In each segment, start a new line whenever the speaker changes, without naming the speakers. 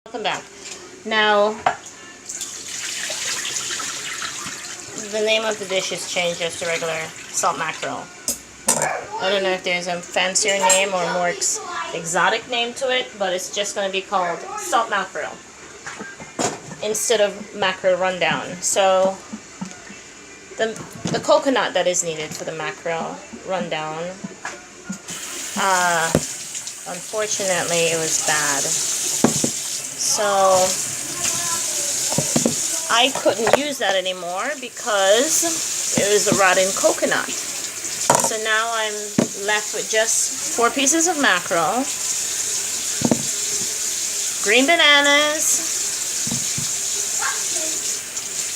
Welcome back. Now, the name of the dish is changed just to regular salt mackerel. I don't know if there's a fancier name or more exotic name to it, but it's just going to be called salt mackerel instead of mackerel rundown. So, the coconut that is needed for the mackerel rundown, unfortunately, it was bad. So I couldn't use that anymore because it was a rotten coconut. So now I'm left with just 4 pieces of mackerel, green bananas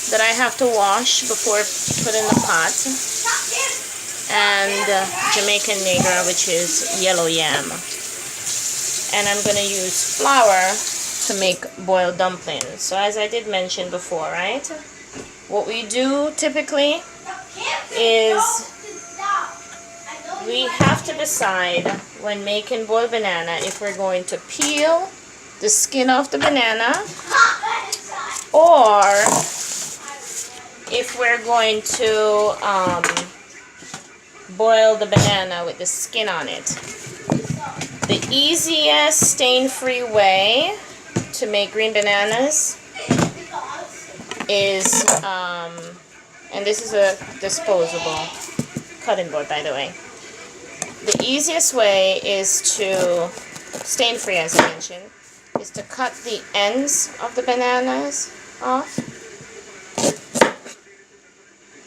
that I have to wash before put in the pot, and Jamaican negra, which is yellow yam. And I'm going to use flour to make boiled dumplings. So as I did mention before, right? What we do typically is we have to decide when making boiled banana if we're going to peel the skin off the banana or if we're going to boil the banana with the skin on it. The easiest stain-free way to make green bananas is, and this is a disposable cutting board, by the way. The easiest way is to, stain-free as I mentioned, is to cut the ends of the bananas off.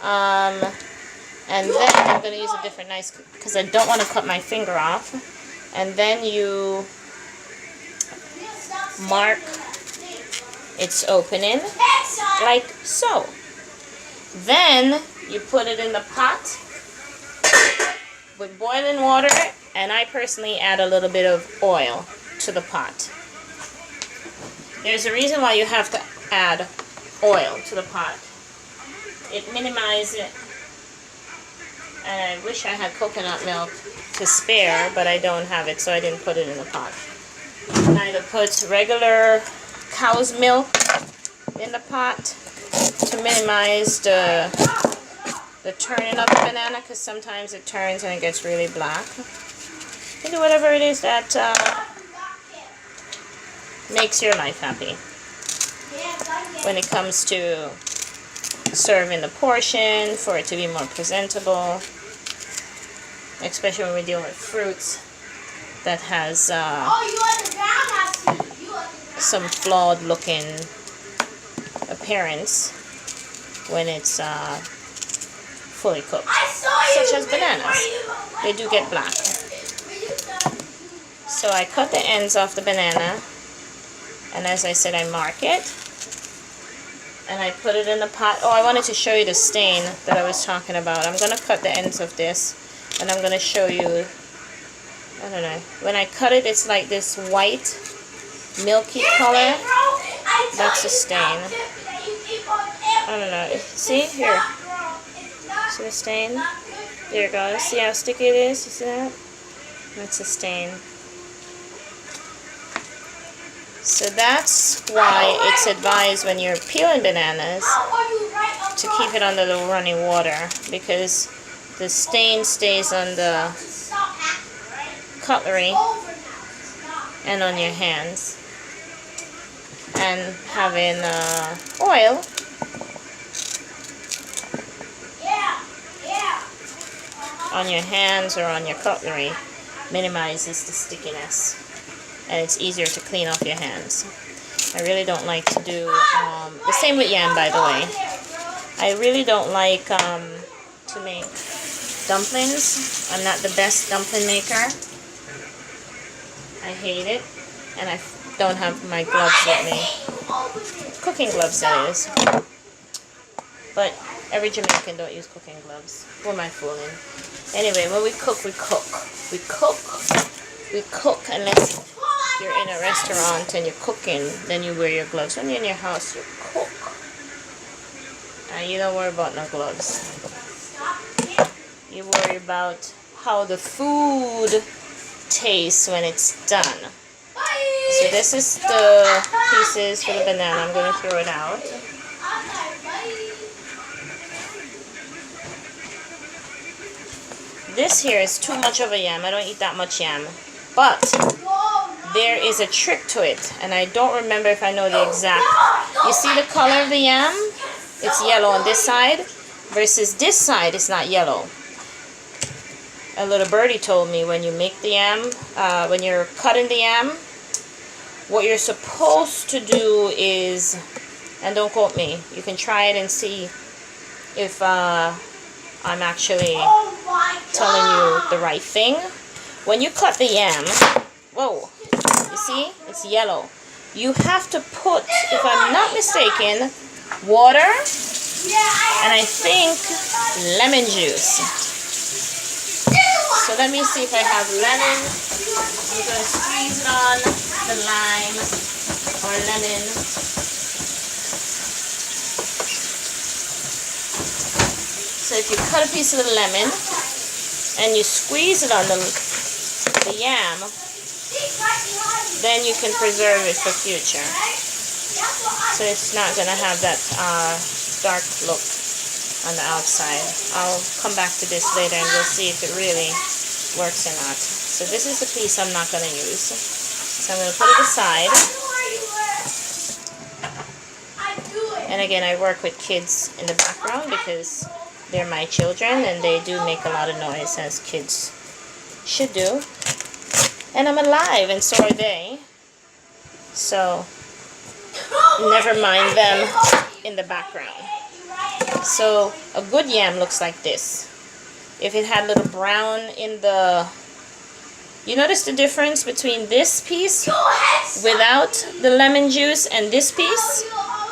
And then I'm going to use a different knife because I don't want to cut my finger off. And then you mark its opening like so. Then you put it in the pot with boiling water, and I personally add a little bit of oil to the pot. There's a reason why you have to add oil to the pot. It minimizes it. And I wish I had coconut milk to spare, but I don't have it, so I didn't put it in the pot. And I put regular cow's milk in the pot to minimize the turning of the banana, because sometimes it turns and it gets really black. You do whatever it is that makes your life happy when it comes to serving the portion for it to be more presentable, especially when we deal with fruits that has some flawed looking appearance when it's fully cooked, such as bananas. They do get black. So I cut the ends off the banana, and as I said, I mark it. And I put it in the pot. Oh, I wanted to show you the stain that I was talking about. I'm going to cut the ends of this, and I'm going to show you, I don't know. When I cut it, it's like this white, milky color. That's a stain. I don't know. See? Here. See the stain? There you go. See how sticky it is? You see that? That's a stain. So that's why it's advised when you're peeling bananas to keep it under the running water, because the stain stays on the cutlery and on your hands. And having oil on your hands or on your cutlery minimizes the stickiness. And it's easier to clean off your hands. I really don't like to do, the same with yam, by the way. I really don't like to make dumplings. I'm not the best dumpling maker. I hate it. And I don't have my gloves with me. Cooking gloves, that is. But every Jamaican don't use cooking gloves. Who am I fooling? Anyway, when we cook, we cook. We cook. We cook unless you're in a restaurant and you're cooking, then you wear your gloves. When you're in your house, you cook. And you don't worry about no gloves. You worry about how the food tastes when it's done. So this is the pieces for the banana. I'm going to throw it out. This here is too much of a yam. I don't eat that much yam. But there is a trick to it, and I don't remember if I know the exact. You see the color of the yam? It's yellow on this side versus this side is not yellow. A little birdie told me when you make the yam, when you're cutting the yam, what you're supposed to do is, and don't quote me, you can try it and see if I'm actually telling you the right thing. When you cut the yam, whoa, you see, it's yellow. You have to put, if I'm not mistaken, water and I think lemon juice. So let me see if I have lemon. I'm going to squeeze it on the lime or lemon. So if you cut a piece of the lemon and you squeeze it on the yam, then you can preserve it for future. So it's not going to have that dark look on the outside. I'll come back to this later and we'll see if it really works or not. So this is the piece I'm not going to use. So I'm going to put it aside. And again, I work with kids in the background because they're my children and they do make a lot of noise, as kids should do. And I'm alive and so are they. So never mind them in the background. So a good yam looks like this. If it had a little brown in the... You notice the difference between this piece without the lemon juice and this piece?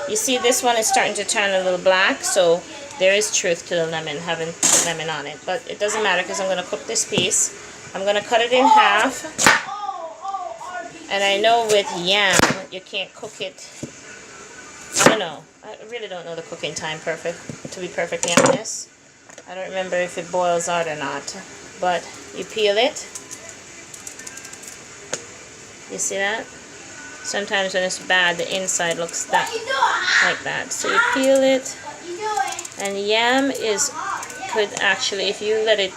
You see this one is starting to turn a little black, so there is truth to the lemon, having the lemon on it. But it doesn't matter because I'm going to cook this piece. I'm going to cut it in half. And I know with yam, you can't cook it. I don't know. I really don't know the cooking time to be perfectly honest. I don't remember if it boils out or not. But you peel it. You see that? Sometimes when it's bad, the inside looks like that. So you peel it. And yam could actually, if you let it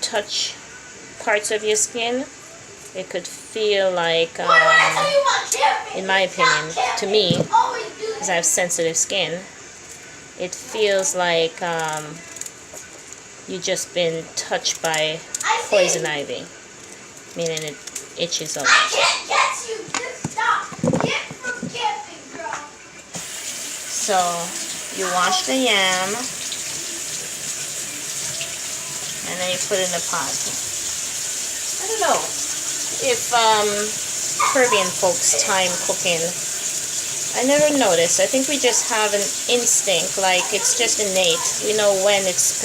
touch parts of your skin, it could feel like, in my opinion, to me, because I have sensitive skin, it feels like you just been touched by poison ivy, meaning it itches up. So you wash the yam and then you put it in the pot. I don't know if Caribbean folks time cooking. I never noticed. I think we just have an instinct, like it's just innate. We know when it's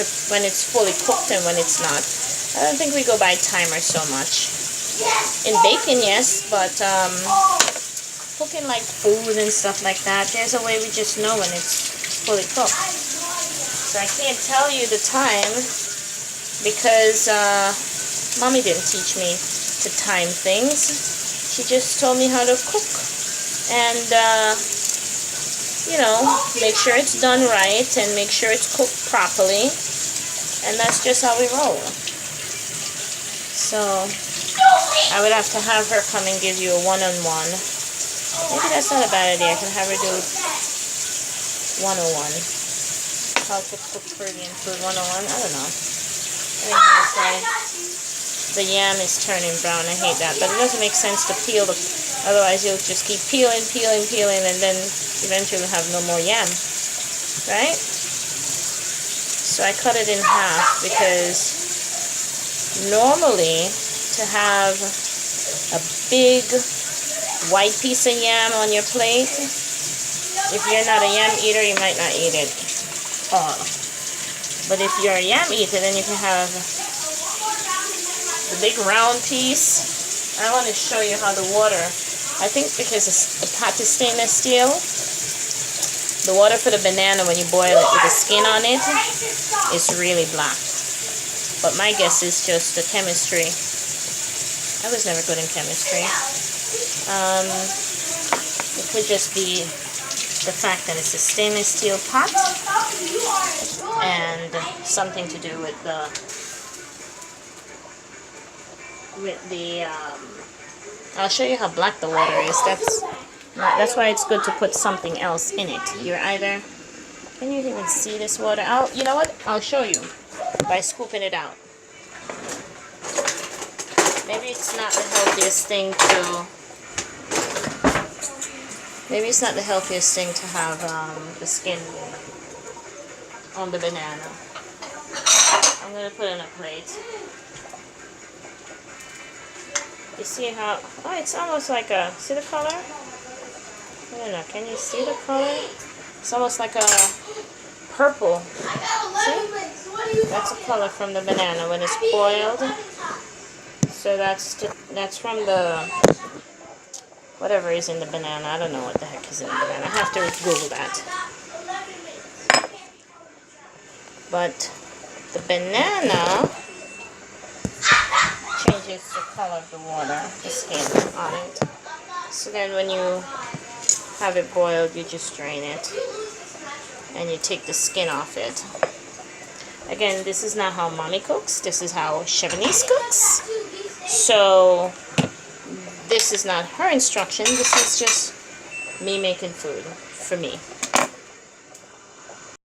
fully cooked and when it's not. I don't think we go by timer so much. In baking, yes, but cooking like food and stuff like that, there's a way we just know when it's fully cooked. So I can't tell you the time because Mommy didn't teach me to time things. She just told me how to cook and you know, make sure it's done right and make sure it's cooked properly, and that's just how we roll. So I would have to have her come and give you a one-on-one. Maybe that's not a bad idea. I can have her do 101. How to cook Caribbean food 101. I don't know. Anyway, so the yam is turning brown. I hate that, but it doesn't make sense to peel the. Otherwise, you'll just keep peeling, and then eventually you'll have no more yam, right? So I cut it in half because normally to have a big white piece of yam on your plate, if you're not a yam eater, you might not eat it all. But if you're a yam eater, then you can have the big round piece. I want to show you how the water, I think because the pot is stainless steel, the water for the banana when you boil it with the skin on it is really black. But my guess is just the chemistry. I was never good in chemistry. It could just be the fact that it's a stainless steel pot and something to do with the I'll show you how black the water is. That's why it's good to put something else in it. You're either, can you even see this water? You know what? I'll show you by scooping it out. Maybe it's not the healthiest thing to. Maybe it's not the healthiest thing to have the skin on the banana. I'm gonna put it in a plate. You see how, oh, it's almost like a, see the color? I don't know, can you see the color? It's almost like a purple. See? That's a color from the banana when it's boiled. So that's from the, whatever is in the banana. I don't know what the heck is in the banana. I have to Google that. But the banana changes the color of the water, the skin on it. So then when you have it boiled, you just drain it and you take the skin off it. Again, this is not how mommy cooks. This is how Chevanese cooks. So this is not her instruction. This is just me making food for me.